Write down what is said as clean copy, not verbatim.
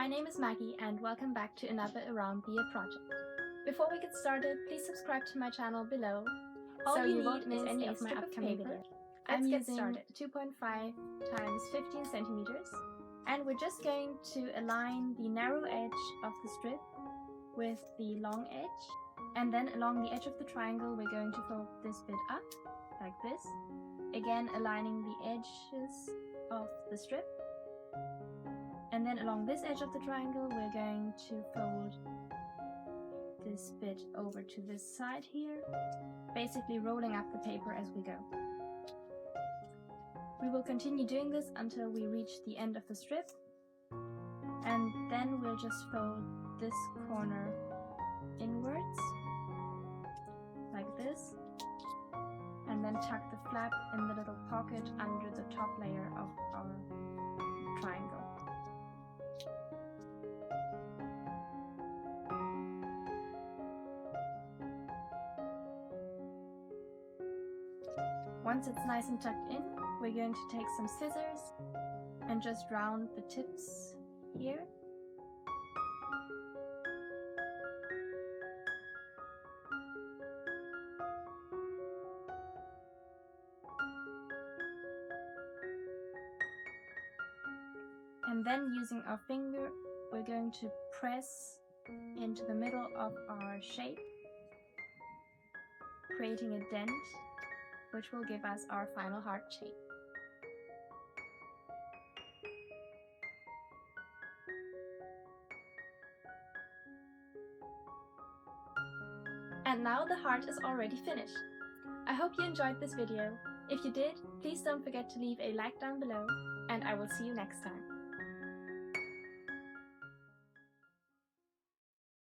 My name is Maggie and welcome back to another Around the Year project. Before we get started, please subscribe to my channel below so you won't miss any of my upcoming videos. I'm using 2.5 times 15 centimeters and we're just going to align the narrow edge of the strip with the long edge, and then along the edge of the triangle we're going to fold this bit up like this, again aligning the edges of the strip, and then along this edge of the triangle we're going to fold this bit over to this side here, basically rolling up the paper as we go. We will continue doing this until we reach the end of the strip, and then we'll just fold this corner inwards like this, and then tuck the flap in the little pocket under the top layer of our triangle. Once it's nice and tucked in, we're going to take some scissors and just round the tips here. And then using our finger, we're going to press into the middle of our shape, creating a dent, which will give us our final heart shape. And now the heart is already finished. I hope you enjoyed this video. If you did, please don't forget to leave a like down below, and I will see you next time.